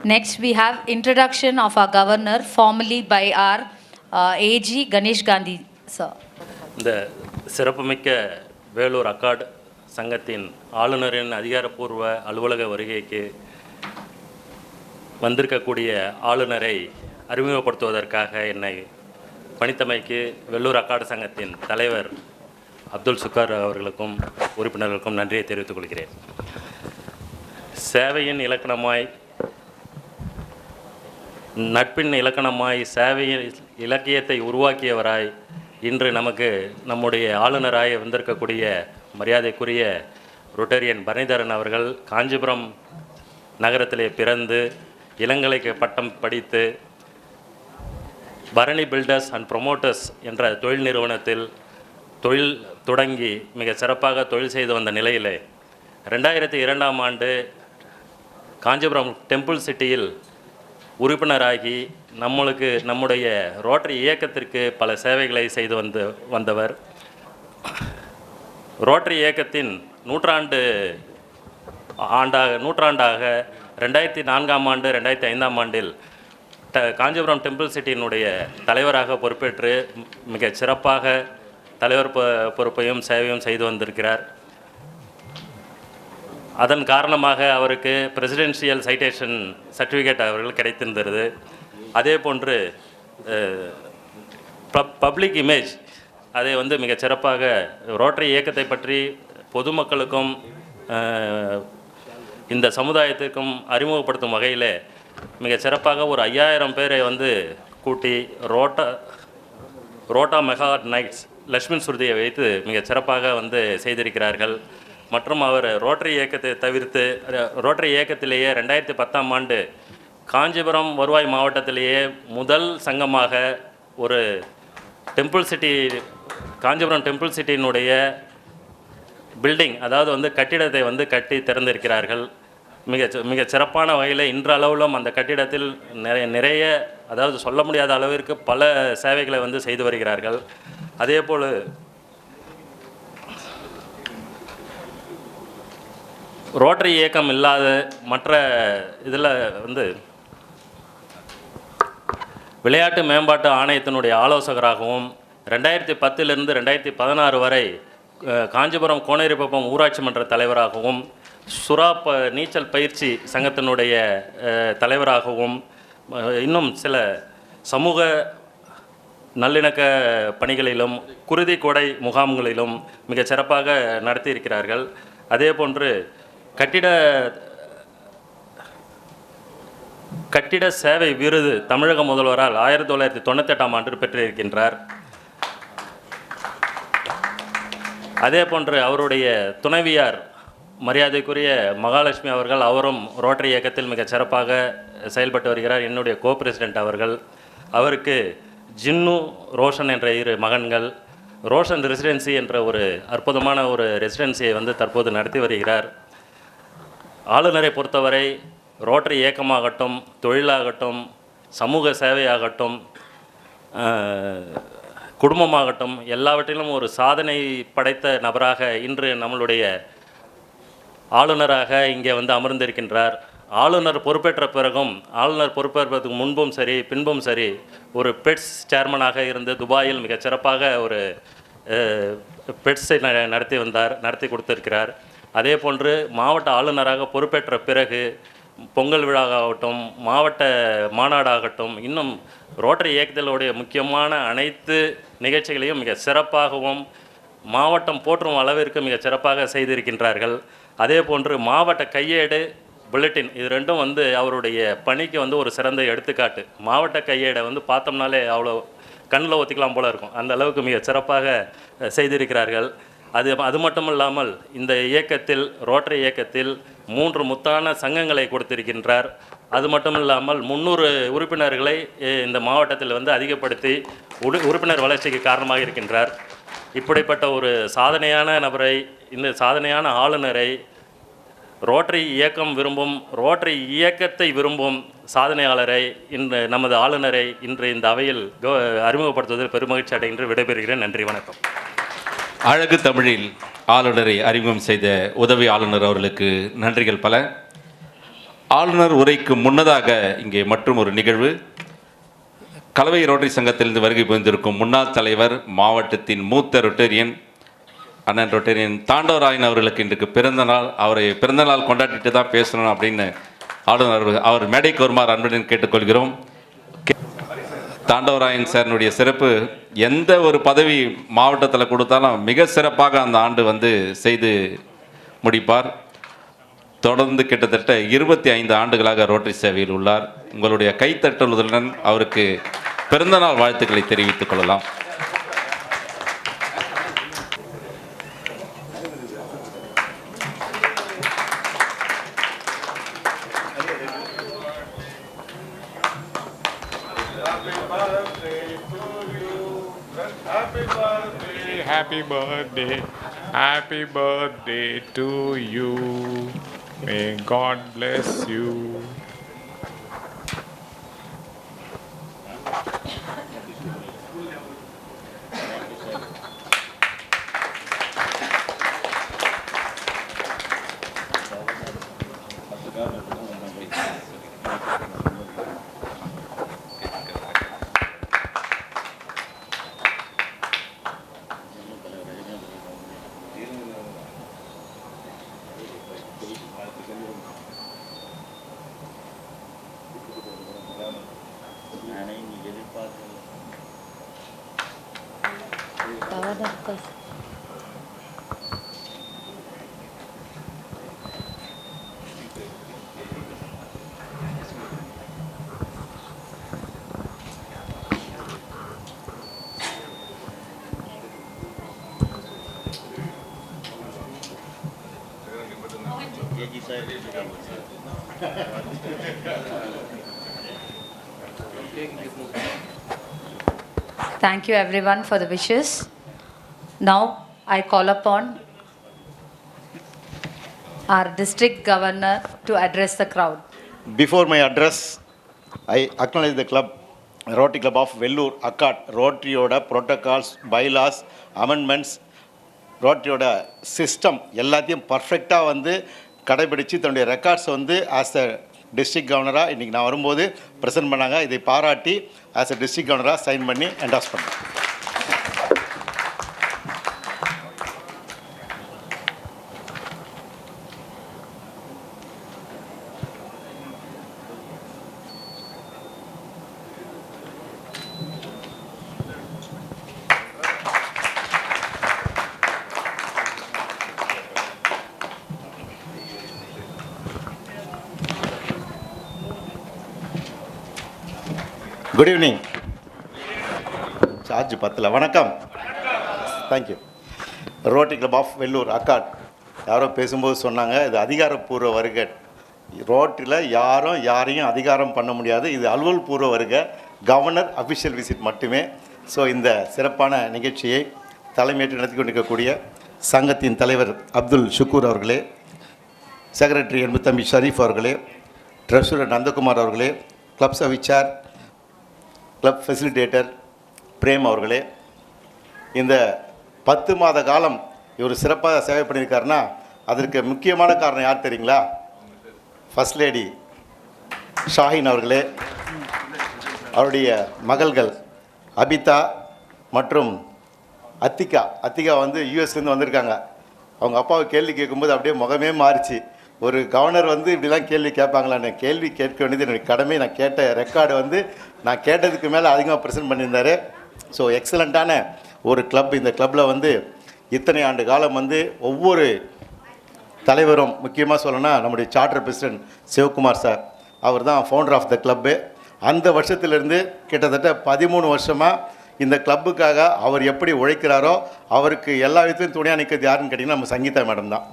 Next, we have introduction of our governor, formally by our AG Ganesh Gandhi, sir. இந்த சிறப்புமிக்க Vellore accord சங்கத்தின் ஆளுநரின் அதிகாரப்பூர்வ அலுவலக வருகைக்கு வந்திருக்கக்கூடிய ஆளுநரை அறிமுகப்படுத்துவதற்காக என்னை பணித்தமைக்கு வெள்ளூர் அக்காடு சங்கத்தின் தலைவர் அப்துல் சுக்கார் அவர்களுக்கும் உறுப்பினர்களுக்கும் நன்றியை தெரிவித்துக் கொள்கிறேன். சேவையின் இலக்கணமாய், நட்பின் இலக்கணமாய், சேவையின் இலக்கியத்தை உருவாக்கியவராய், இன்று நமக்கு நம்முடைய ஆளுநராய் வந்திருக்கக்கூடிய மரியாதைக்குரிய ரொட்டேரியன் பரணிதரன் அவர்கள் காஞ்சிபுரம் நகரத்திலே பிறந்து இளங்கலைக்கு பட்டம் படித்து பரணி பில்டர்ஸ் அண்ட் ப்ரொமோட்டர்ஸ் என்ற தொழில் நிறுவனத்தில் தொழில் தொடங்கி மிக சிறப்பாக தொழில் செய்து வந்த நிலையில் 2002ஆம் ஆண்டு காஞ்சிபுரம் டெம்பிள் சிட்டியில் உறுப்பினராகி நம்முடைய ரோட்டரி இயக்கத்திற்கு பல சேவைகளை செய்து வந்தவர். ரோட்டரி இயக்கத்தின் நூற்றாண்டாக 2004ஆம் ஆண்டு 2005ஆம் ஆண்டில் காஞ்சிபுரம் டெம்பிள் சிட்டியினுடைய தலைவராக பொறுப்பேற்று மிக சிறப்பாக தலைவர் பொறுப்பையும் சேவையும் செய்து வந்திருக்கிறார். அதன் காரணமாக அவருக்கு பிரசிடென்ஷியல் சைட்டேஷன் சர்டிஃபிகேட் அவர்கள் கிடைத்திருந்தது. அதே போன்று பப்ளிக் இமேஜ் அதை மிக சிறப்பாக ரோட்டரி இயக்கத்தை பற்றி பொதுமக்களுக்கும் இந்த சமுதாயத்திற்கும் அறிமுகப்படுத்தும் வகையில் மிக சிறப்பாக ஒரு 5000 பேரை கூட்டி ரோட்டா மெகா நைட்ஸ் லக்ஷ்மண் சுருதியை வைத்து மிக சிறப்பாக செய்திருக்கிறார்கள். மற்றும் அவர் ரோட்டரி இயக்கத்தை தவிர்த்து ரோட்டரி இயக்கத்திலேயே 2010ஆம் ஆண்டு காஞ்சிபுரம் வருவாய் மாவட்டத்திலேயே முதல் சங்கமாக ஒரு காஞ்சிபுரம் டெம்பிள் சிட்டியினுடைய பில்டிங், அதாவது கட்டிடத்தை கட்டி திறந்திருக்கிறார்கள். மிக சிறப்பான வகையில் இன்றளவிலும் அந்த கட்டிடத்தில் நிறைய அதாவது சொல்ல முடியாத அளவிற்கு பல சேவைகளை செய்து வருகிறார்கள். அதேபோல் ரோட்டரி இயக்கம் இல்லாத மற்ற இதில் விளையாட்டு மேம்பாட்டு ஆணையத்தினுடைய ஆலோசகராகவும் 2010லிருந்து 2016 வரை காஞ்சிபுரம் கோனேரிப்பம் ஊராட்சி மன்ற தலைவராகவும் நீச்சல் பயிற்சி சங்கத்தினுடைய தலைவராகவும் இன்னும் சில சமூக நல்லிணக்க பணிகளிலும் குருதி கொடை முகாம்களிலும் மிக சிறப்பாக நடத்தியிருக்கிறார்கள். அதே போன்று கட்டிட சேவை விருது தமிழக முதல்வரால் 1998ஆம் ஆண்டு பெற்றிருக்கின்றார். அதே போன்று அவருடைய துணைவியார் மரியாதைக்குரிய மகாலட்சுமி அவரும் ரோட்டரி இயக்கத்தில் மிக சிறப்பாக செயல்பட்டு வருகிறார். என்னுடைய கோ பிரசிடென்ட் அவருக்கு ஜின்னு ரோஷன் என்ற 2 மகன்கள். ரோஷன் ரெசிடென்சி என்ற ஒரு அற்புதமான ஒரு ரெசிடென்சியை தற்போது நடத்தி வருகிறார். ஆளுநரை பொறுத்தவரை ரோட்டரி இயக்கமாகட்டும், தொழிலாகட்டும், சமூக சேவையாகட்டும், குடும்பமாகட்டும், எல்லாவற்றிலும் ஒரு சாதனை படைத்த நபராக இன்று நம்மளுடைய ஆளுநராக இங்கே அமர்ந்திருக்கின்றார். ஆளுநர் பொறுப்பேற்ற பிறகும், ஆளுநர் பொறுப்பேற்பதற்கு முன்பும் சரி பின்பும் சரி, ஒரு பெட்ஸ் சேர்மனாக இருந்து துபாயில் மிக சிறப்பாக ஒரு பெட்ஸை நடத்தி கொடுத்திருக்கிறார். அதே போன்று மாவட்ட ஆளுநராக பொறுப்பேற்ற பிறகு பொங்கல் விழாவாகட்டும், மாவட்ட மாநாடாகட்டும், இன்னும் ரோட்டரி இயக்கத்தினுடைய முக்கியமான அனைத்து நிகழ்ச்சிகளையும் மிக சிறப்பாகவும் மாவட்டம் போற்றும் அளவிற்கு மிக சிறப்பாக செய்திருக்கின்றார்கள். அதே போன்று மாவட்ட கையேடு, புல்லட்டின், இது ரெண்டும் அவருடைய பணிக்கு ஒரு சிறந்த எடுத்துக்காட்டு. மாவட்ட கையேடை பார்த்தோம்னாலே அவ்வளோ கண்ணில் ஒத்திக்கலாம் போல இருக்கும், அந்த அளவுக்கு மிக சிறப்பாக செய்திருக்கிறார்கள். அது மட்டும் இல்லாமல் இந்த இயக்கத்தில், ரோட்டரி இயக்கத்தில் 3 முத்தான சங்கங்களை கொடுத்திருக்கின்றார். அது மட்டும் இல்லாமல் 300 உறுப்பினர்களை இந்த மாவட்டத்தில் அதிகப்படுத்தி உறுப்பினர் வளர்ச்சிக்கு காரணமாக இருக்கின்றார். இப்படிப்பட்ட ஒரு சாதனையான நபரை, இந்த சாதனையான ஆளுநரை, ரோட்டரி இயக்கம் விரும்பும், ரோட்டரி இயக்கத்தை விரும்பும் சாதனையாளரை, நமது ஆளுநரை இன்று இந்த அவையில் அறிமுகப்படுத்துவதில் பெருமகிழ்ச்சி அடைகின்ற விடைபெறுகிறேன். நன்றி, வணக்கம். அழகு தமிழில் ஆளுநரை அறிமுகம் செய்த உதவி ஆளுநர் அவர்களுக்கு நன்றிகள் பல. ஆளுநர் உரைக்கு முன்னதாக இங்கே மற்றும் ஒரு நிகழ்வு. கலவை ரோட்டரி சங்கத்திலிருந்து வருகை புரிந்திருக்கும் முன்னாள் தலைவர், மாவட்டத்தின் மூத்த ரொட்டேரியன் அண்ணன் ரொட்டேரியன் தாண்டவராயன் அவர்களுக்கு இன்றைக்கு பிறந்தநாள். அவரை பிறந்தநாள் கொண்டாடிட்டு தான் பேசணும் அப்படின்னு ஆளுநர் அவர் மேடைக்கு வருமாறு அன்புடன் கேட்டுக்கொள்கிறோம். தாண்டவராயன் சாரினுடைய சிறப்பு, எந்த ஒரு பதவி மாவட்டத்தில் கொடுத்தாலும் மிக சிறப்பாக அந்த ஆண்டு செய்து முடிப்பார். தொடர்ந்து கிட்டத்தட்ட 25 ஆண்டுகளாக ரோட்டரி சேவையில் உள்ளார். உங்களுடைய கைத்தட்டலுடன் அவருக்கு பிறந்தநாள் வாழ்த்துக்களை தெரிவித்துக் கொள்ளலாம். Happy birthday to you. May God bless you. Thank you everyone for the wishes. Now I call upon our district governor to address the crowd. Before my address, I acknowledge the club, Rotary Club of Vellore, Akkad, Rotary Oda protocols, bylaws, amendments, Rotary Oda system எல்லாத்தையும் பர்ஃபெக்டாக கடைபிடிச்சு தன்னுடைய records as a district கவர்னராக இன்றைக்கி நான் வரும்போது present பண்ணாங்க. இதை பாராட்டி ஆஸ் அ டிஸ்ட்ரிக்ட் கவர்னராக சைன் பண்ணி என்டாஸ் பண்ணேன். Good evening. சார்ஜ் பத்தில். வணக்கம். Thank you. Rotary club of Vellore, Arcot. யாரோ பேசும்போது சொன்னாங்க, இது அதிகாரப்பூர்வ வருகை. ரோட்டரியில் யாரையும் அதிகாரம் பண்ண முடியாது. இது அலுவல் பூர்வ வருகை, கவர்னர் அஃபிஷியல் விசிட் மட்டுமே. ஸோ இந்த சிறப்பான நிகழ்ச்சியை தலைமையேற்று நடத்தி கொண்டிருக்கக்கூடிய சங்கத்தின் தலைவர் அப்துல் ஷுக்கூர் அவர்களே, செக்ரட்டரி என்புத்தம்பி ஷரீஃப் அவர்களே, ட்ரெஷரர் நந்தகுமார் அவர்களே, club service club facilitator Prem அவர்களே, இந்த 10 மாத காலம் இவர் சிறப்பாக சேவை பண்ணியிருக்காருன்னா அதற்கு முக்கியமான காரணம் யார் தெரியுங்களா? ஃபர்ஸ்ட் லேடி ஷாஹின் அவர்களே, அவருடைய மகள்கள் அபிதா மற்றும் அத்திகா யூஎஸ்லேருந்து வந்திருக்காங்க. அவங்க அப்பாவை கேள்வி கேட்கும்போது அப்படியே முகமே மாறிச்சு. ஒரு கவர்னர் இப்படிலாம் கேள்வி கேட்பாங்களான்னு. கேள்வி கேட்க வேண்டியது என்னுடைய கடமை. நான் கேட்ட ரெக்கார்டு நான் கேட்டதுக்கு மேலே அதிகமாக ப்ரெசென்ட் பண்ணியிருந்தார். ஸோ எக்ஸலண்ட்டான ஒரு கிளப். இந்த கிளப்பில் இத்தனை ஆண்டு காலம் ஒவ்வொரு தலைவரும், முக்கியமாக சொல்லணும்னா நம்முடைய சார்ட்டர் பிரசிடென்ட் சிவகுமார் சார், அவர் தான் ஃபவுண்டர் ஆஃப் த கிளப்பு. அந்த வருஷத்துலேருந்து கிட்டத்தட்ட 13 வருஷமாக இந்த கிளப்புக்காக அவர் எப்படி உழைக்கிறாரோ அவருக்கு எல்லா விதத்துலையும் துணையாக நிற்கிறது யாருன்னு கேட்டிங்கன்னா நம்ம சங்கீதா மேடம் தான்.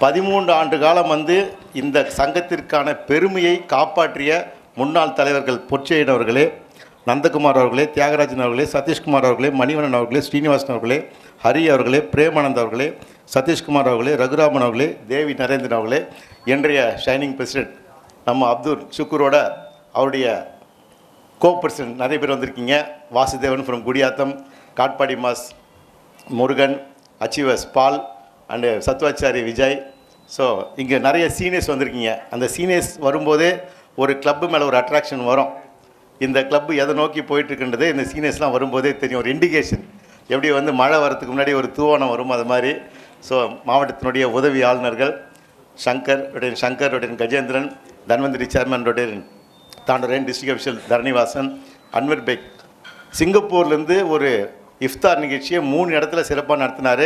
13 ஆண்டு காலம் இந்த சங்கத்திற்கான பெருமையை காப்பாற்றிய முன்னாள் தலைவர்கள் பொற்செயன் அவர்களே, நந்தகுமார் அவர்களே, தியாகராஜன் அவர்களே, சதீஷ்குமார் அவர்களே, மணிவண்ணன் அவர்களே, ஸ்ரீனிவாசன் அவர்களே, ஹரி அவர்களே, பிரேமானந்த் அவர்களே, சதீஷ்குமார் அவர்களே, ரகுராமன் அவர்களே, தேவி நரேந்திரன் அவர்களே, இன்றைய ஷைனிங் பிரசிடென்ட் நம்ம அப்துல் ஷுக்கூரோட அவருடைய கோ பிரசிடென்ட் நிறைய பேர் வந்திருக்கீங்க. Vasudevan from Gudiyatham, Katpadi mass Murugan, achievers Paul and Sathuvachari Vijay, so இங்கே நிறைய சீனியர்ஸ் வந்திருக்கீங்க. அந்த சீனியர்ஸ் வரும்போதே ஒரு கிளப்பு மேலே ஒரு அட்ராக்ஷன் வரும். இந்த கிளப்பு எதை நோக்கி போயிட்டுருக்குன்றதே இந்த சீனியர்ஸ்லாம் வரும்போதே தெரியும். ஒரு இண்டிகேஷன், எப்படி வந்து மழை வரத்துக்கு முன்னாடி ஒரு தூவானம் வரும் அது மாதிரி. ஸோ மாவட்டத்தினுடைய உதவி ஆளுநர்கள் சங்கர் கஜேந்திரன், தன்வந்திரி சேர்மன் தாண்டரேன், டிஸ்ட்ரிக்ட் அஃபிஷியல் தரணிவாசன், அன்வர் பெக் சிங்கப்பூர்லேருந்து ஒரு இஃப்தார் நிகழ்ச்சியை 3 இடத்துல சிறப்பாக நடத்தினார்.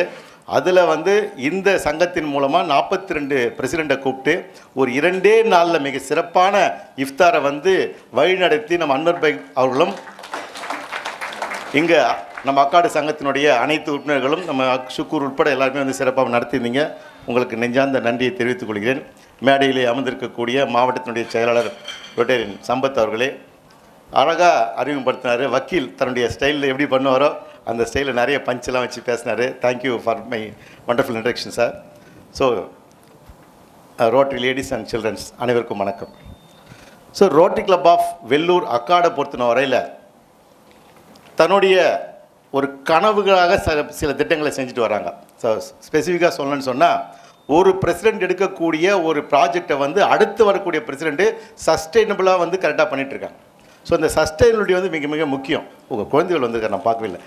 அதில் வந்து இந்த சங்கத்தின் மூலமாக 42 பிரசிடெண்ட்டை கூப்பிட்டு ஒரு 2 நாளில் மிக சிறப்பான இஃப்தாரை வந்து வழிநடத்தி நம்ம அன்வர் பெக் அவர்களும் இங்கே நம்ம அக்காடு சங்கத்தினுடைய அனைத்து உறுப்பினர்களும் நம்ம சுக்கூர் உட்பட எல்லாருமே வந்து சிறப்பாக நடத்தியிருந்தீங்க. உங்களுக்கு நெஞ்சார்ந்த நன்றியை தெரிவித்துக் கொள்கிறேன். மேடையிலே அமர்ந்திருக்கக்கூடிய மாவட்டத்தினுடைய செயலாளர் ரொட்டேரியன் சம்பத் அவர்களே அழகாக அறிமுகப்படுத்தினார். வக்கீல் தன்னுடைய ஸ்டைலில் எப்படி பண்ணுவாரோ அந்த ஸ்டைலில் நிறைய பஞ்செல்லாம் வச்சு பேசினார். Thank you for my wonderful introduction sir. So rotary ladies and childrens அனைவருக்கும் வணக்கம். So rotary club of Vellore அக்காடை பொறுத்தின வரையில் தன்னுடைய ஒரு கனவுகளாக சில திட்டங்களை செஞ்சுட்டு வராங்க. ஸோ ஸ்பெசிஃபிக்காக சொல்லணும்னு சொன்னால் ஒரு பிரசிடெண்ட் எடுக்கக்கூடிய ஒரு ப்ராஜெக்டை வந்து அடுத்து வரக்கூடிய பிரசிடெண்ட்டு சஸ்டெயினபிளாக வந்து கரெக்டாக பண்ணிகிட்ருக்காங்க. ஸோ இந்த சஸ்டெயினபிலிட்டி வந்து மிக மிக முக்கியம். உங்கள் குழந்தைகள் வந்து நான் பார்க்கவே இல்லை,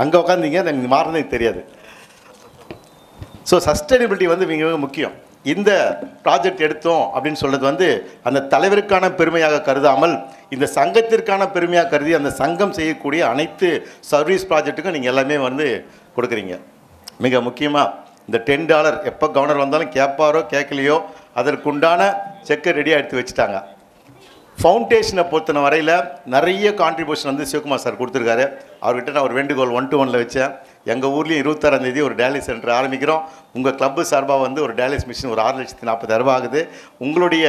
அங்கே உட்காந்தீங்க, எனக்கு மாறினது தெரியாது. ஸோ சஸ்டெயினபிலிட்டி வந்து மிக மிக முக்கியம். இந்த ப்ராஜெக்ட் எடுத்தோம் அப்படின்னு சொல்கிறது வந்து அந்த தலைவருக்கான பெருமையாக கருதாமல் இந்த சங்கத்திற்கான பெருமையாக கருதி அந்த சங்கம் செய்யக்கூடிய அனைத்து சர்வீஸ் ப்ராஜெக்ட்டுக்கும் நீங்கள் எல்லாமே வந்து கொடுக்குறீங்க. மிக முக்கியமாக இந்த $10 எப்போ கவர்னர் வந்தாலும் கேட்பாரோ கேட்கலையோ அதற்குண்டான செக்கை ரெடியாக எடுத்து வச்சுட்டாங்க. ஃபவுண்டேஷனை பொறுத்தன வரையில் நிறைய கான்ட்ரிபியூஷன் வந்து சிவகுமார் சார் கொடுத்துருக்காரு. அவர்கிட்ட நான் ஒரு வேண்டுகோள் 1-to-1 வச்சேன். எங்கள் ஊர்லேயும் 26ஆம் தேதி ஒரு டயாலிஸ் சென்டர் ஆரம்பிக்கிறோம். உங்கள் கிளப்பு சார்பாக வந்து ஒரு டயாலிஸ் மிஷின் ஒரு 6,40,000 ஆகுது. உங்களுடைய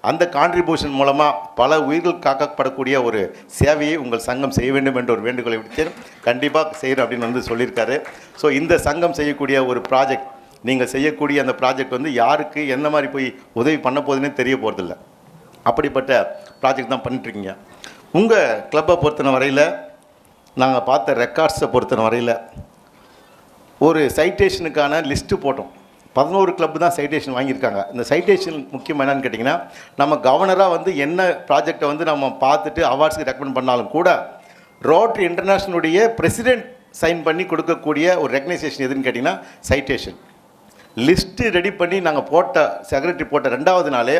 அந்த கான்ட்ரிபியூஷன் மூலமாக பல உயிர்கள் காக்கப்படக்கூடிய ஒரு சேவையை உங்கள் சங்கம் செய்ய வேண்டும் என்ற ஒரு வேண்டுகோளை விடுத்தேன். கண்டிப்பாக செய்கிறேன் அப்படின்னு வந்து சொல்லியிருக்காரு. ஸோ இந்த சங்கம் செய்யக்கூடிய ஒரு ப்ராஜெக்ட், நீங்கள் செய்யக்கூடிய அந்த ப்ராஜெக்ட் வந்து யாருக்கு எந்த மாதிரி போய் உதவி பண்ண போகுதுன்னே தெரிய போகிறதில்ல. அப்படிப்பட்ட ப்ராஜெக்ட் தான் பண்ணிட்டுருக்கீங்க. உங்கள் கிளப்பை பொறுத்தன வரையில் நாங்கள் பார்த்த ரெக்கார்ட்ஸை பொறுத்தன வரையில் ஒரு சைட்டேஷனுக்கான லிஸ்ட்டு போட்டோம். 11 கிளப்பு தான் சைட்டேஷன் வாங்கியிருக்காங்க. இந்த சைட்டேஷன் முக்கியம் என்னன்னு கேட்டிங்கன்னா, நம்ம கவர்னராக வந்து என்ன ப்ராஜெக்டை வந்து நம்ம பார்த்துட்டு அவார்ட்ஸுக்கு ரெக்கமெண்ட் பண்ணாலும் கூட ரோட்டரி இன்டர்நேஷ்னலுடைய பிரசிடெண்ட் சைன் பண்ணி கொடுக்கக்கூடிய ஒரு ரெகனைசேஷன் எதுன்னு கேட்டிங்கன்னா சைட்டேஷன். லிஸ்ட்டு ரெடி பண்ணி நாங்கள் செக்ரட்டரி போட்ட 2வது நாளே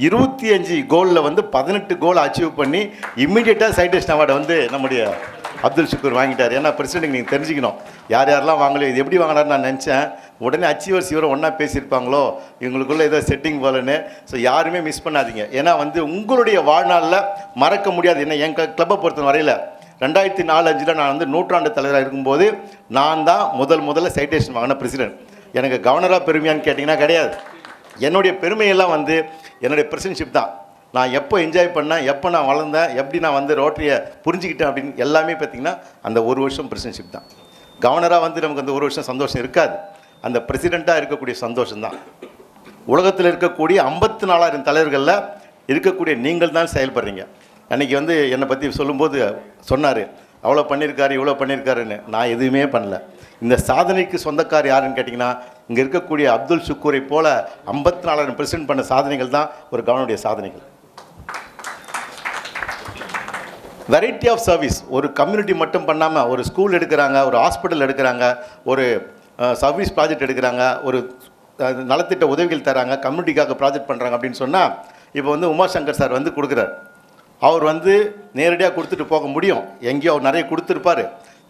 25 கோலில் வந்து 18 கோல் அச்சீவ் பண்ணி இம்மிடியேட்டாக சைட்டேஷன் அவார்டை வந்து நம்முடைய அப்துல் ஷுக்கூர் வாங்கிட்டார். ஏன்னா பிரசிடென்ட் நீங்கள் தெரிஞ்சுக்கணும் யார் யாரெல்லாம் வாங்கலையோ, இது எப்படி வாங்கினார்னு நான் நினச்சேன். உடனே அச்சீவர்ஸ் இவரை ஒன்றா பேசியிருப்பாங்களோ, இவங்களுக்குள்ளே ஏதோ செட்டிங் போலன்னு. ஸோ யாருமே மிஸ் பண்ணாதீங்க. ஏன்னா வந்து உங்களுடைய வாழ்நாளில் மறக்க முடியாது. என்ன என் கிளப்பை பொறுத்த வரையில் 2004-5 நான் வந்து நூற்றாண்டு தலைவராக இருக்கும்போது நான் தான் முதல்ல சைட்டேஷன் வாங்கின பிரசிடென்ட். எனக்கு கவர்னராக பெருமையான்னு கேட்டிங்கன்னா கிடையாது. என்னுடைய பெருமையெல்லாம் வந்து என்னுடைய பிரசிடென்ட்ஷிப் தான். நான் எப்போ என்ஜாய் பண்ணேன், எப்போ நான் வளர்ந்தேன், எப்படி நான் வந்து ரோட்டரியை புரிஞ்சுக்கிட்டேன் அப்படின்னு எல்லாமே பார்த்திங்கன்னா அந்த ஒரு வருஷம் பிரசிடென்ட்ஷிப் தான். கவர்னராக வந்து நமக்கு அந்த ஒரு வருஷம் சந்தோஷம் இருக்காது. அந்த பிரசிடெண்ட்டாக இருக்கக்கூடிய சந்தோஷம் தான். உலகத்தில் இருக்கக்கூடிய 54,000 தலைவர்களில் இருக்கக்கூடிய நீங்கள் தான் செயல்படுறீங்க. அன்றைக்கி வந்து என்னை பற்றி சொல்லும்போது சொன்னார், அவ்வளோ பண்ணியிருக்காரு இவ்வளோ பண்ணியிருக்காருன்னு. நான் எதுவுமே பண்ணல. இந்த சாதனைக்கு சொந்தக்கார் யாருன்னு கேட்டிங்கன்னா, இங்கே இருக்கக்கூடிய அப்துல் ஷுக்கூரை போல் 54,000% பண்ண சாதனைகள் தான் ஒரு கவர்னருடைய சாதனைகள். வெரைட்டி ஆஃப் சர்வீஸ், ஒரு கம்யூனிட்டி மட்டும் பண்ணாமல் ஒரு ஸ்கூல் எடுக்கிறாங்க, ஒரு ஹாஸ்பிட்டல் எடுக்கிறாங்க, ஒரு சர்வீஸ் ப்ராஜெக்ட் எடுக்கிறாங்க, ஒரு நலத்திட்ட உதவிகள் தராங்க, கம்யூனிட்டிக்காக ப்ராஜெக்ட் பண்ணுறாங்க அப்படின்னு சொன்னால், இப்போ வந்து உமாசங்கர் சார் வந்து கொடுக்குறார். அவர் வந்து நேரடியாக கொடுத்துட்டு போக முடியும், எங்கேயோ அவர் நிறைய கொடுத்துருப்பார்.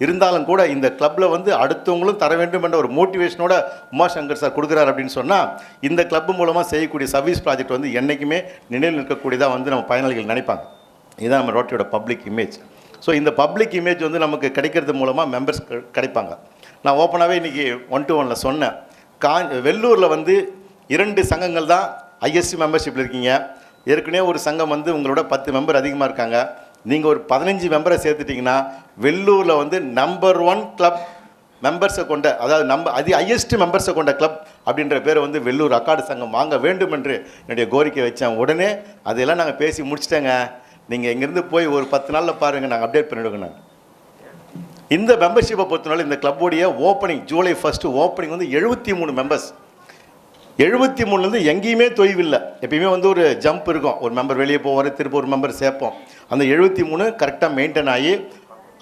இருந்தாலும் கூட இந்த கிளப்பில் வந்து அடுத்தவங்களும் தர வேண்டும் என்ற ஒரு மோட்டிவேஷனோட உமாசங்கர் சார் கொடுக்குறாரு அப்படின்னு சொன்னால், இந்த கிளப்பு மூலமாக செய்யக்கூடிய சர்வீஸ் ப்ராஜெக்ட் வந்து என்றைக்குமே நினைவில் நிற்கக்கூடியதாக வந்து நம்ம பயனாளிகள் நினைப்பாங்க. இதுதான் நம்ம ரோட்டரியோட பப்ளிக் இமேஜ். ஸோ இந்த பப்ளிக் இமேஜ் வந்து நமக்கு கிடைக்கிறது மூலமாக மெம்பர்ஸ் கிடைப்பாங்க. நான் ஓப்பனாகவே இன்றைக்கி 1-to-1 சொன்னேன். வெள்ளூரில் வந்து 2 சங்கங்கள் தான் ஐஎஸ்சி மெம்பர்ஷிப்பில் இருக்கீங்க. ஏற்கனவே ஒரு சங்கம் வந்து உங்களோட 10 மெம்பர் அதிகமாக இருக்காங்க. நீங்கள் ஒரு 15 மெம்பரை சேர்த்துட்டிங்கன்னா வெள்ளூரில் வந்து நம்பர் 1 கிளப் மெம்பர்ஸை கொண்ட, அதாவது ஹையஸ்ட் மெம்பர்ஸை கொண்ட கிளப் அப்படின்ற பேரை வந்து வெள்ளூர் அக்காடு சங்கம் வாங்க வேண்டும் என்று என்னுடைய கோரிக்கை வச்சேன். உடனே அதையெல்லாம் நாங்கள் பேசி முடிச்சிட்டேங்க. நீங்கள் இங்கேருந்து போய் ஒரு 10 நாளில் பாருங்கள், நாங்கள் அப்டேட் பண்ணிவிடுங்க. இந்த மெம்பர்ஷிப்பை பொறுத்தனால இந்த கிளப்போடைய ஓப்பனிங் ஜூலை 1 ஓப்பனிங் வந்து 73 மெம்பர்ஸ். 73லேருந்து எங்கேயுமே தொய்வில்லை. எப்பயுமே வந்து ஒரு ஜம்ப் இருக்கும், ஒரு மெம்பர் வெளியே போவார், திரும்ப ஒரு மெம்பர் சேர்ப்போம். அந்த 73 கரெக்டாக மெயின்டைன் ஆகி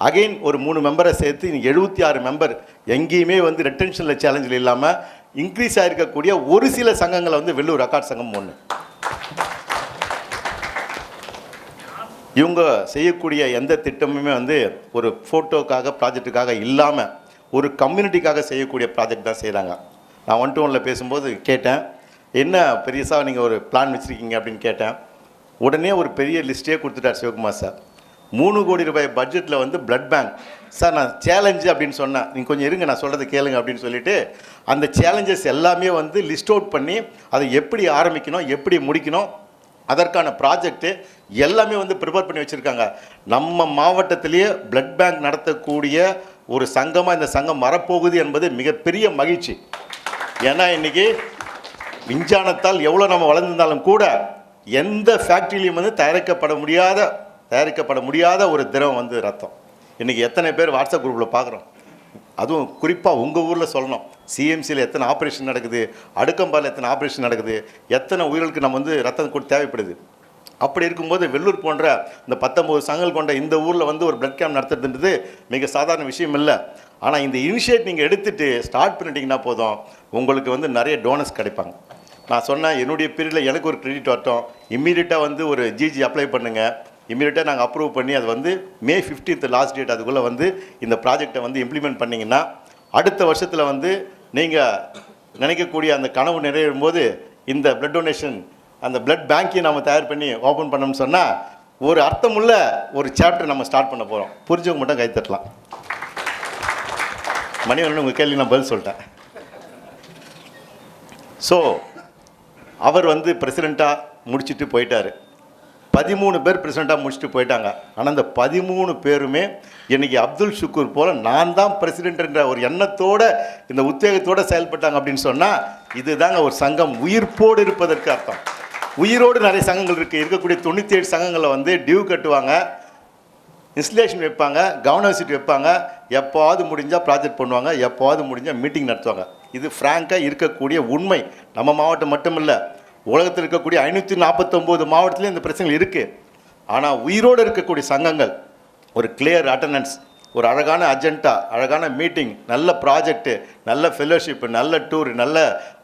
அகெயின் ஒரு 3 மெம்பரை சேர்த்து 76 மெம்பர் எங்கேயுமே வந்து ரெட்டென்ஷனில் சேலஞ்சில் இல்லாமல் இன்க்ரீஸ் ஆகிருக்கக்கூடிய ஒரு சில சங்கங்களை வந்து வெள்ளூர் அக்காட் சங்கம் ஒன்று. இவங்க செய்யக்கூடிய எந்த திட்டமுமே வந்து ஒரு ஃபோட்டோக்காக ப்ராஜெக்டுக்காக இல்லாமல் ஒரு கம்யூனிட்டிக்காக செய்யக்கூடிய ப்ராஜெக்ட் தான் செய்கிறாங்க. நான் 1-to-1 பேசும்போது கேட்டேன், என்ன பெரியசாக நீங்கள் ஒரு பிளான் வச்சுருக்கீங்க அப்படின்னு கேட்டேன். உடனே ஒரு பெரிய லிஸ்ட்டே கொடுத்துட்டார் சிவகுமார் சார். 3 கோடி ரூபாய் பட்ஜெட்டில் வந்து பிளட் பேங்க் சார். நான் சேலஞ்சு அப்படின்னு சொன்னேன், நீங்கள் கொஞ்சம் இருங்க நான் சொல்கிறது கேளுங்க அப்படின்னு சொல்லிட்டு அந்த சேலஞ்சஸ் எல்லாமே வந்து லிஸ்ட் அவுட் பண்ணி அதை எப்படி ஆரம்பிக்கணும், எப்படி முடிக்கணும், அதற்கான ப்ராஜெக்ட்டு எல்லாமே வந்து ப்ரிப்பேர் பண்ணி வச்சுருக்காங்க. நம்ம மாவட்டத்திலேயே பிளட் பேங்க் நடத்தக்கூடிய ஒரு சங்கமாக இந்த சங்கம் வரப்போகுது என்பது மிகப்பெரிய மகிழ்ச்சி. ஏன்னா இன்றைக்கி விஞ்ஞானத்தால் எவ்வளோ நம்ம வளர்ந்திருந்தாலும் கூட எந்த ஃபேக்ட்ரிலையும் வந்து தயாரிக்கப்பட முடியாத ஒரு திரவம் வந்து ரத்தம். இன்றைக்கி எத்தனை பேர் வாட்ஸ்அப் குரூப்பில் பார்க்குறோம். அதுவும் குறிப்பாக உங்கள் ஊரில் சொல்லணும், சிஎம்சியில் எத்தனை ஆப்ரேஷன் நடக்குது, அடுக்கம்பாலில் எத்தனை ஆப்ரேஷன் நடக்குது, எத்தனை உயிர்களுக்கு நம்ம வந்து ரத்தம் கூட தேவைப்படுது. அப்படி இருக்கும்போது வெள்ளூர் போன்ற இந்த 19 சங்கங்கள் கொண்ட இந்த ஊரில் வந்து ஒரு பிளட் கேம்ப் நடத்துறதுன்றது மிக சாதாரண விஷயம் இல்லை. ஆனால் இந்த இனிஷியேட் நீங்கள் எடுத்துகிட்டு ஸ்டார்ட் பண்ணிட்டீங்கன்னா போதும், உங்களுக்கு வந்து நிறைய டோனர்ஸ் கிடைப்பாங்க. நான் சொன்னேன், என்னுடைய பீரியடில் எனக்கு ஒரு கிரெடிட் வரட்டும், இம்மீடியட்டாக வந்து ஒரு ஜிஜி அப்ளை பண்ணுங்கள், இம்மீடியட்டாக நாங்கள் அப்ரூவ் பண்ணி அது வந்து May 15th லாஸ்ட் டேட் அதுக்குள்ளே வந்து இந்த ப்ராஜெக்டை வந்து இம்ப்ளிமெண்ட் பண்ணிங்கன்னா அடுத்த வருஷத்தில் வந்து நீங்கள் நினைக்கக்கூடிய அந்த கனவு நிறைவேறும் போது இந்த பிளட் டொனேஷன் அந்த பிளட் பேங்க்கையும் நம்ம தயார் பண்ணி ஓப்பன் பண்ணோம்னு சொன்னால் ஒரு அர்த்தமுள்ள ஒரு சாப்டர் நம்ம ஸ்டார்ட் பண்ண போகிறோம். புரிஞ்சவங்க மட்டும் கை தட்டலாம். மணிவண்ணன் உங்கள் கேள்வி நான் பதில் சொல்லிட்டேன். ஸோ அவர் வந்து பிரசிடெண்ட்டாக முடிச்சுட்டு போயிட்டார். 13 பேர் பிரசிடெண்ட்டாக முடிச்சுட்டு போயிட்டாங்க. ஆனால் அந்த 13 பேருமே இன்றைக்கி அப்துல் ஷுக்கூர் போல் நான் தான் பிரசிடெண்ட்ன்ற ஒரு எண்ணத்தோடு இந்த உத்வேகத்தோடு செயல்பட்டாங்க அப்படின்னு சொன்னால் இதுதாங்க ஒரு சங்கம் உயிர்ப்போடு இருப்பதற்கு அர்த்தம். உயிரோடு நிறைய சங்கங்கள் இருக்குது. இருக்கக்கூடிய 97 சங்கங்களில் வந்து டியூ கட்டுவாங்க, இன்ஸ்டலேஷன் வைப்பாங்க, கவர்னர்ஷிப் வைப்பாங்க, எப்போவாது முடிஞ்சால் ப்ராஜெக்ட் பண்ணுவாங்க, எப்போவாது முடிஞ்சால் மீட்டிங் நடத்துவாங்க. இது ஃப்ராங்காக இருக்கக்கூடிய உண்மை. நம்ம மாவட்டம் மட்டும் இல்லை, உலகத்தில் இருக்கக்கூடிய 549 மாவட்டத்துலேயும் இந்த பிரச்சனைகள் இருக்குது. ஆனால் உயிரோடு இருக்கக்கூடிய சங்கங்கள் ஒரு கிளியர் அட்டண்டன்ஸ், ஒரு அழகான அஜெண்டா, அழகான மீட்டிங், நல்ல ப்ராஜெக்ட்டு, நல்ல ஃபெல்லோஷிப்பு, நல்ல டூர், நல்ல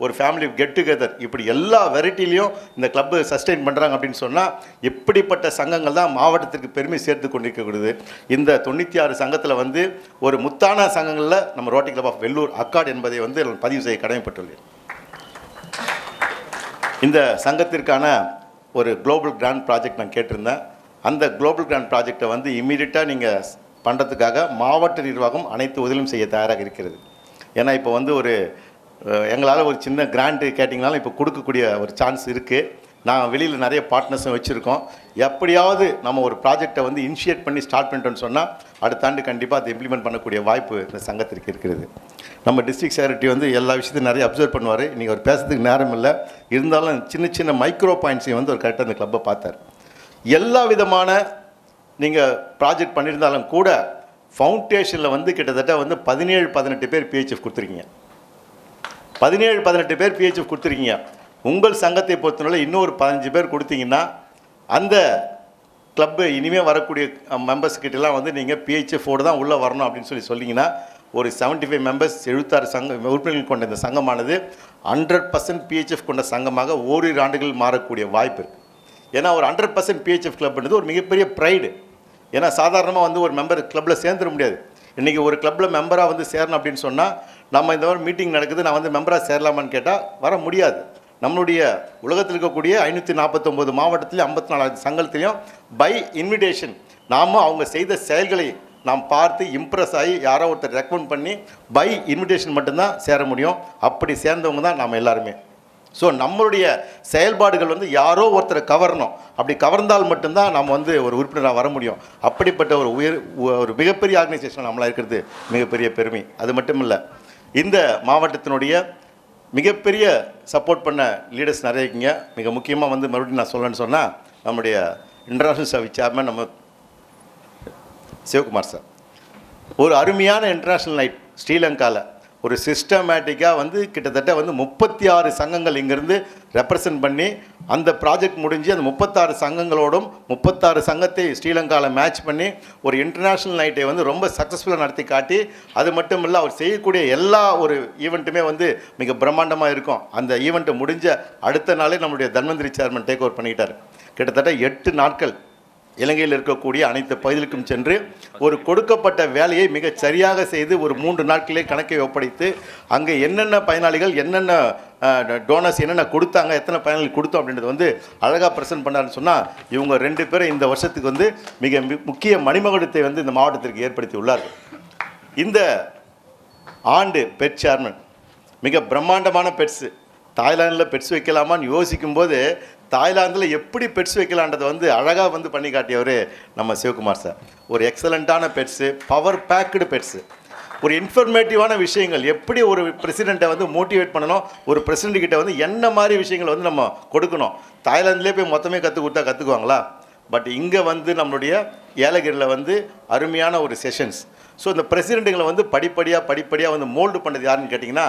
ஒரு ஃபேமிலி கெட் டுகெதர், இப்படி எல்லா வெரைட்டிலையும் இந்த கிளப்பு சஸ்டெயின் பண்ணுறாங்க அப்படின்னு சொன்னால் இப்படிப்பட்ட சங்கங்கள் தான் மாவட்டத்திற்கு பெருமை சேர்த்து கொண்டிருக்கக்கூடியது. இந்த 96 சங்கத்தில் வந்து ஒரு முத்தான சங்கங்களில் நம்ம Rotary club of Vellore Arcot என்பதை வந்து பதிவு செய்ய கடமைப்பட்டுள்ளேன். இந்த சங்கத்திற்கான ஒரு குளோபல் கிராண்ட் ப்ராஜெக்ட் நான் கேட்டிருந்தேன். அந்த குளோபல் கிராண்ட் ப்ராஜெக்டை வந்து இம்மீடியட்டாக நீங்கள் பண்ணுறதுக்காக மாவட்ட நிர்வாகம் அனைத்து உதவியும் செய்ய தயாராக இருக்கிறது. ஏன்னா இப்போ வந்து ஒரு எங்களால் ஒரு சின்ன கிராண்ட்டு கேட்டிங்கனாலும் இப்போ கொடுக்கக்கூடிய ஒரு சான்ஸ் இருக்குது. நான் வெளியில் நிறைய பார்ட்னர்ஸும் வச்சுருக்கோம். எப்படியாவது நம்ம ஒரு ப்ராஜெக்டை வந்து இனிஷியேட் பண்ணி ஸ்டார்ட் பண்ணிட்டோன்னு சொன்னால் அடுத்த ஆண்டு கண்டிப்பாக அதை இம்ப்ளிமெண்ட் பண்ணக்கூடிய வாய்ப்பு இந்த சங்கத்திற்கு இருக்கிறது. நம்ம டிஸ்ட்ரிக்ட் செக்ரட்டரி வந்து எல்லா விஷயத்தையும் நிறைய அப்சர்வ் பண்ணுவார். இன்றைக்கி அவர் பேசுறதுக்கு நேரம் இல்லை, இருந்தாலும் சின்ன சின்ன மைக்ரோ பாயிண்ட்ஸையும் வந்து ஒரு கரெக்டாக அந்த கிளப்பை பார்த்தார். எல்லா விதமான நீங்கள் ப்ராஜெக்ட் பண்ணியிருந்தாலும் கூட ஃபவுண்டேஷனில் வந்து கிட்டத்தட்ட வந்து 17-18 பேர் பிஹெச்எஃப் கொடுத்துருக்கீங்க. 17-18 பேர் பிஹெச்எஃப் கொடுத்துருக்கீங்க. உங்கள் சங்கத்தை பொறுத்தவரை இன்னொரு 15 பேர் கொடுத்தீங்கன்னா அந்த கிளப்பு இனிமேல் வரக்கூடிய மெம்பர்ஸ்கிட்டலாம் வந்து நீங்கள் பிஹெச்எஃபோடு தான் உள்ளே வரணும் அப்படின்னு சொல்லிங்கன்னா ஒரு 75 மெம்பர்ஸ் 76 சங்க உறுப்பினர்கள் கொண்ட இந்த சங்கமானது 100% பிஹெச்எஃப் கொண்ட சங்கமாக ஓரிரு ஆண்டுகள் மாறக்கூடிய வாய்ப்பு இருக்குது. ஏன்னா ஒரு 100% பிஹெச்எஃப் கிளப்ன்றது ஒரு மிகப்பெரிய ப்ரைடு. ஏன்னா சாதாரணமாக வந்து ஒரு மெம்பர் கிளப்பில் சேர்ந்துட முடியாது. இன்றைக்கி ஒரு கிளப்பில் மெம்பராக வந்து சேரணும் அப்படின்னு சொன்னால் நம்ம இந்த மாதிரி மீட்டிங் நடக்குது, நான் வந்து மெம்பராக சேரலாமான்னு கேட்டால் வர முடியாது. நம்மளுடைய உலகத்தில் இருக்கக்கூடிய 549 மாவட்டத்திலையும் 54 சங்கத்திலையும் பை இன்விடேஷன் நாம் அவங்க செய்த செயல்களை நாம் பார்த்து இம்ப்ரெஸ் ஆகி யாரோ ஒருத்தர் ரெக்கமெண்ட் பண்ணி பை இன்விடேஷன் மட்டும்தான் சேர முடியும். அப்படி சேர்ந்தவங்க தான் நாம் எல்லாருமே. ஸோ நம்மளுடைய செயல்பாடுகள் வந்து யாரோ ஒருத்தரை கவரணும். அப்படி கவர்ந்தால் மட்டும்தான் நம்ம வந்து ஒரு உறுப்பினராக வர முடியும். அப்படிப்பட்ட ஒரு மிகப்பெரிய ஆர்கனைசேஷன் நம்மளாக இருக்கிறது மிகப்பெரிய பெருமை. அது மட்டும் இல்லை, இந்த மாவட்டத்தினுடைய மிகப்பெரிய சப்போர்ட் பண்ண லீடர்ஸ் நிறைய இருக்குங்க. மிக முக்கியமாக வந்து மறுபடியும் நான் சொல்லணும்னு சொன்னால் நம்முடைய இன்டர்நேஷ்னல் சர்வீஸ் சேர்மன் நம்ம சிவகுமார் சார் ஒரு அருமையான இன்டர்நேஷ்னல் நைட் ஸ்ரீலங்காவில் ஒரு சிஸ்டமேட்டிக்காக வந்து கிட்டத்தட்ட வந்து 36 சங்கங்கள் இங்கேருந்து ரெப்ரசன்ட் பண்ணி அந்த ப்ராஜெக்ட் முடிஞ்சு அந்த 36 சங்கங்களோடும் 36 சங்கத்தை ஸ்ரீலங்காவில் மேட்ச் பண்ணி ஒரு இன்டர்நேஷ்னல் நைட்டை வந்து ரொம்ப சக்ஸஸ்ஃபுல்லாக நடத்தி காட்டி, அது மட்டும் இல்லை அவர் செய்யக்கூடிய எல்லா ஒரு ஈவெண்ட்டுமே வந்து மிக பிரம்மாண்டமாக இருக்கும். அந்த ஈவெண்ட்டை முடிஞ்ச அடுத்த நாளே நம்மளுடைய தன்வந்திரி சேர்மன் டேக் ஓவர் பண்ணிக்கிட்டார். கிட்டத்தட்ட 8 நாட்கள் இலங்கையில் இருக்கக்கூடிய அனைத்து பகுதிகளுக்கும் சென்று ஒரு கொடுக்கப்பட்ட வேலையை மிகச் சரியாக செய்து ஒரு 3 நாட்களே கணக்கை ஒப்படைத்து அங்கே என்னென்ன பயனாளிகள் என்னென்ன டோனர்ஸ் என்னென்ன கொடுத்தாங்க, எத்தனை பயனாளிகள் கொடுத்தோம் அப்படின்றது வந்து அழகாக ப்ரெசென்ட் பண்ணாருன்னு சொன்னால், இவங்க 2 பேரும் இந்த வருஷத்துக்கு வந்து மிக முக்கிய மணிமகுடத்தை வந்து இந்த மாவட்டத்திற்கு ஏற்படுத்தி உள்ளார்கள். இந்த ஆண்டு பெட் சேர்மன் மிக பிரம்மாண்டமான பெட்ஸு. தாய்லாந்தில் பெட்ஸ் வைக்கலாமான்னு யோசிக்கும்போது தாய்லாந்தில் எப்படி பெட்ஸ் வைக்கலான்றதை வந்து அழகாக வந்து பண்ணி காட்டியவர் நம்ம சிவகுமார் சார். ஒரு எக்ஸலண்ட்டான பெட்ஸு, பவர் பேக்குடு பெட்ஸு, ஒரு இன்ஃபர்மேட்டிவான விஷயங்கள், எப்படி ஒரு பிரசிடெண்ட்டை வந்து மோட்டிவேட் பண்ணணும், ஒரு பிரசிடெண்ட்கிட்ட வந்து என்ன மாதிரி விஷயங்கள் வந்து நம்ம கொடுக்கணும். தாய்லாந்துலேயே போய் மொத்தமே கற்றுக் கொடுத்தா கற்றுக்குவாங்களா? பட் இங்கே வந்து நம்மளுடைய ஏலகிரியில் வந்து அருமையான ஒரு செஷன்ஸ். ஸோ இந்த பிரசிடெண்ட்டுகளை வந்து படிப்படியாக வந்து மோல்டு பண்ணது யாருன்னு கேட்டிங்கன்னா,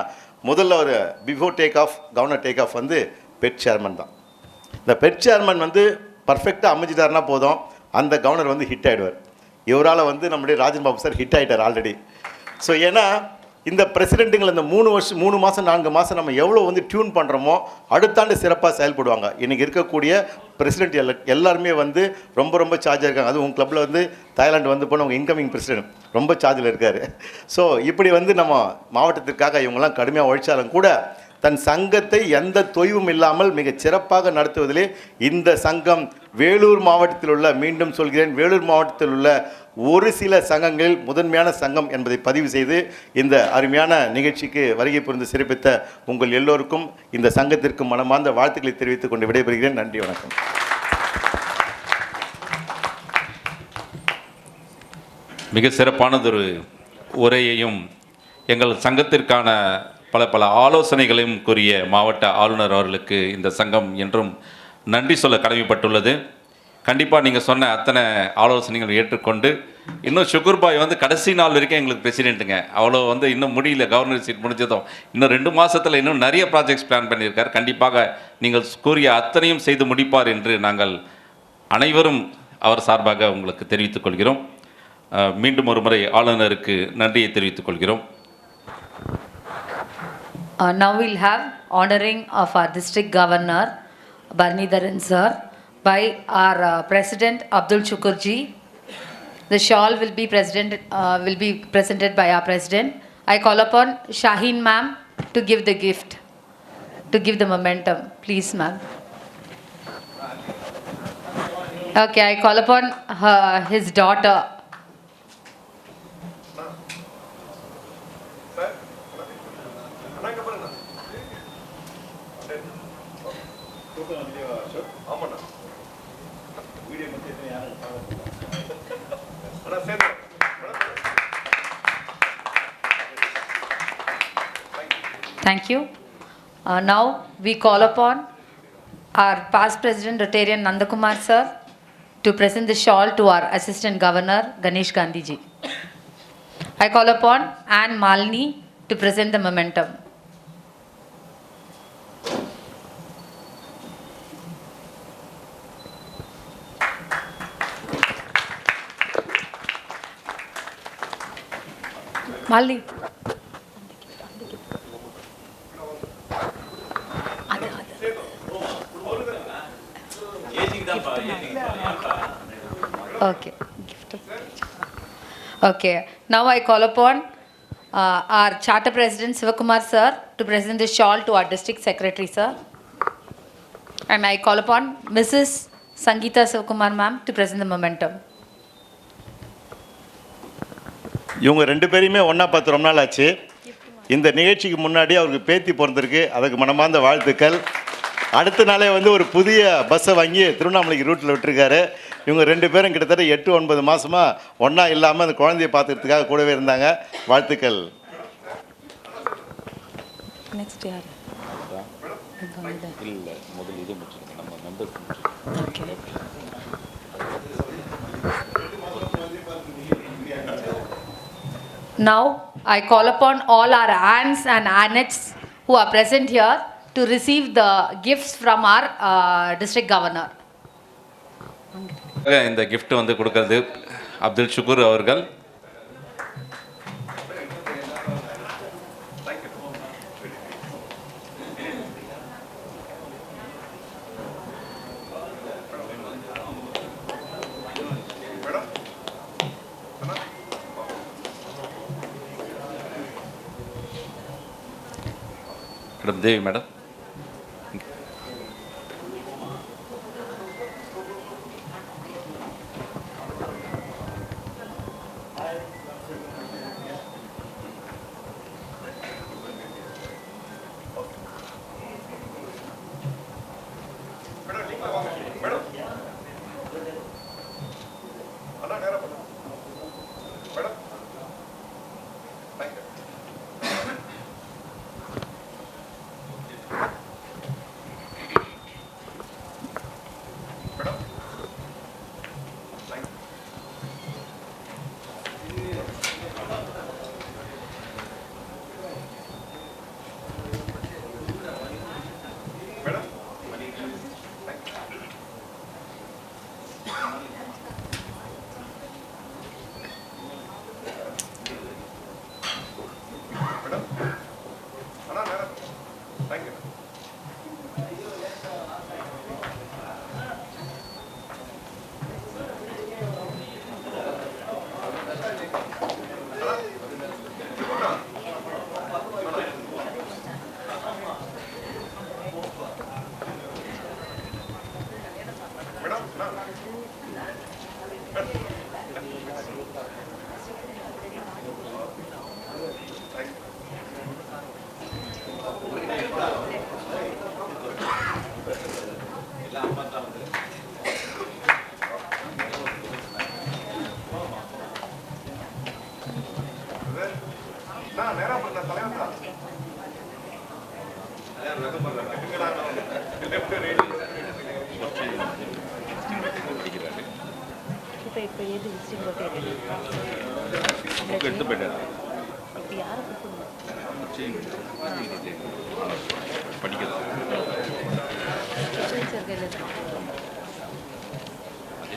முதல்ல ஒரு before take off governor take off வந்து பெட் சேர்மன் தான். இந்த பெட் சேர்மன் வந்து பர்ஃபெக்டாக அமைஞ்சிட்டாருன்னா போதும், அந்த கவர்னர் வந்து ஹிட் ஆகிடுவார். இவரால் வந்து நம்முடைய ராஜன் பாபு சார் ஹிட் ஆகிட்டார் ஆல்ரெடி. ஸோ ஏன்னா இந்த பிரசிடெண்ட்டுங்களை இந்த 3 மாதம் 4 மாதம் நம்ம எவ்வளோ வந்து டியூன் பண்ணுறோமோ அடுத்தாண்டு சிறப்பாக செயல்படுவாங்க. இன்றைக்கி இருக்கக்கூடிய பிரசிடெண்ட் எல்லாருமே வந்து ரொம்ப சார்ஜாக இருக்காங்க. அது உங்கள் கிளப்பில் வந்து தாய்லாந்து வந்து போன உங்கள் இன்கமிங் பிரசிடெண்ட் ரொம்ப சார்ஜில் இருக்கார். ஸோ இப்படி வந்து நம்ம மாவட்டத்திற்காக இவங்கெல்லாம் கடுமையாக உழைச்சாலும் கூட தன் சங்கத்தை எந்த தொய்வும் இல்லாமல் மிகச் சிறப்பாக நடத்துவதிலே இந்த சங்கம் வேலூர் மாவட்டத்தில் உள்ள, மீண்டும் சொல்கிறேன், வேலூர் மாவட்டத்தில் உள்ள ஒரு சில சங்கங்களில் முதன்மையான சங்கம் என்பதை பதிவு செய்து இந்த அருமையான நிகழ்ச்சிக்கு வருகை புரிந்து சிறப்பித்த உங்கள் எல்லோருக்கும் இந்த சங்கத்திற்கு மனமார்ந்த வாழ்த்துக்களை தெரிவித்துக் கொண்டு விடைபெறுகிறேன். நன்றி, வணக்கம். மிக சிறப்பானதொரு உரையையும் எங்கள் சங்கத்திற்கான பல ஆலோசனைகளையும் கூறிய மாவட்ட ஆளுநர் அவர்களுக்கு இந்த சங்கம் என்றும் நன்றி சொல்ல கடமைப்பட்டுள்ளது. கண்டிப்பாக நீங்கள் சொன்ன அத்தனை ஆலோசனைகள் ஏற்றுக்கொண்டு, இன்னும் ஷுகர்பாய் வந்து கடைசி நாள் வரைக்கும் எங்களுக்கு பிரசிடெண்ட்டுங்க, அவ்வளோ வந்து இன்னும் முடியல, கவர்னர் சீட் முடிஞ்சதும் இன்னும் 2 மாதத்தில் இன்னும் நிறைய ப்ராஜெக்ட்ஸ் பிளான் பண்ணியிருக்கார். கண்டிப்பாக நீங்கள் கூறிய அத்தனையும் செய்து முடிப்பார் என்று நாங்கள் அனைவரும் அவர் சார்பாக உங்களுக்கு தெரிவித்துக் கொள்கிறோம். மீண்டும் ஒரு முறை ஆளுநருக்கு நன்றியை தெரிவித்துக் கொள்கிறோம். Now we'll have honoring of our district governor Bharanidharan sir by our president Abdul Chukurji. The shawl will be presented by our president. I call upon Shaheen ma'am to give the gift, to give the momentum. Please ma'am. Okay, I call upon his daughter. Thank you. Now we call upon our past president Rotarian Nandakumar sir to present the shawl to our assistant governor Ganesh Gandhi ji. I call upon Anne Malini to present the momentum. Malini. Okay. Okay. Now I call upon our charter president Sivakumar sir to present the shawl to our district secretary sir. And I call upon Mrs. Sangeeta Sivakumar ma'am to present the momentum. இவங்க 2 பேரையுமே ஒன்றா பார்த்து ரொம்ப நாள் ஆச்சு. இந்த நிகழ்ச்சிக்கு முன்னாடி அவருக்கு பேத்தி பிறந்திருக்கு, அதுக்கு மனமார்ந்த வாழ்த்துக்கள். அடுத்த நாளே வந்து ஒரு புதிய பஸ்ஸை வாங்கி திருவண்ணாமலைக்கு ரூட்டில் விட்டுருக்காரு. இவங்க 2 பேரும் கிட்டத்தட்ட 8-9 மாதமாக ஒன்றா இல்லாமல் அந்த குழந்தையை பார்த்துக்கிறதுக்காக கூடவே இருந்தாங்க. வாழ்த்துக்கள். Next year. இல்லை, முதல் இது முடிச்சுருக்கோம், நம்ம members Okay. Now, I call upon all our aunts and annettes who are present here to receive the gifts from our district governor. இந்த gift வந்து கொடுக்கிறது அப்துல் ஷுக்கூர் அவர்கள். மேடம் தேவி மேடம். இப்போ எது விசிட்டிங் எடுத்து போயிட்டாரு. இப்போ யாரை படிக்கிறது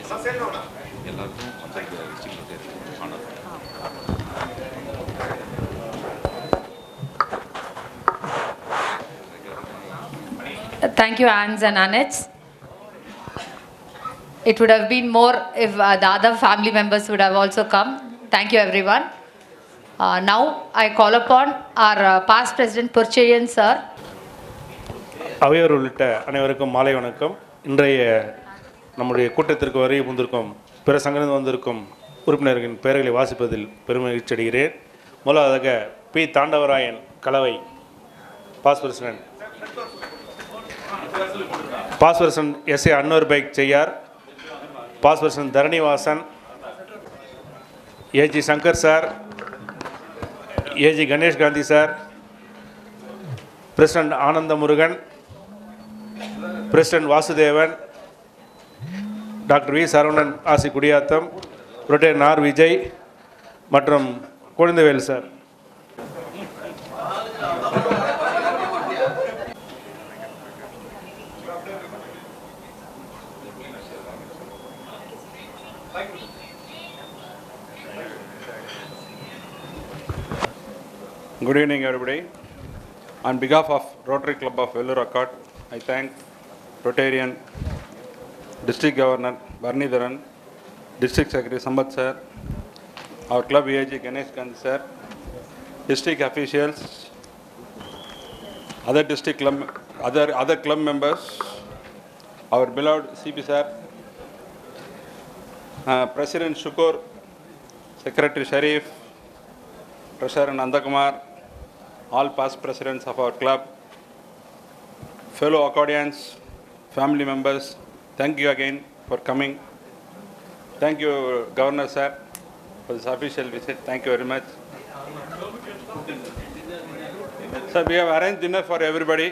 சார் கையில் எல்லாருக்கும் honour. Thank you, aunts and annettes. It would have been more if the other family members would have also come. Thank you, everyone. Now, I call upon our past president, Purcherian sir. அவையோர் உள்ளிட்ட அனைவருக்கும் மாலை வணக்கம். இன்றைய நம்முடைய கூட்டத்திற்கு வருகை புந்திருக்கும் பிற சங்கத்தில் வந்திருக்கும் உறுப்பினர்களின் பெயர்களை வாசிப்பதில் பெருமகிழ்ச்சி அடைகிறேன். முதலாவதாக பி. தாண்டவராயன் கலவை பாஸ் பர்சன் எஸ். ஏ. அன்வர் பைக் செய்யார், பாஸ் பர்சன் Dharanivasan, AG Shankar sir, AG Ganesh Gandhi sir, president Ananda Murugan, president Vasudevan, doctor V. Saravanan ஆசி குடியாத்தம், ரொட்டேரியன் ஆர். விஜய் மற்றும் Kozhundavel sir. Good evening, everybody. On behalf of Rotary Club of Vellore Akkad, I thank Rotarian District Governor Barnidharan, District Secretary Sambat sir, our club AG Ganesh Gandhi sir, district officials, other district club, other club members, our beloved CP sir, President Shukur, Secretary Sharif, Treasurer Nandakumar, all past presidents of our club, fellow Akkadians, family members, thank you again for coming. Thank you, Governor sir, for this official visit. Thank you very much. Sir, we have arranged dinner for everybody.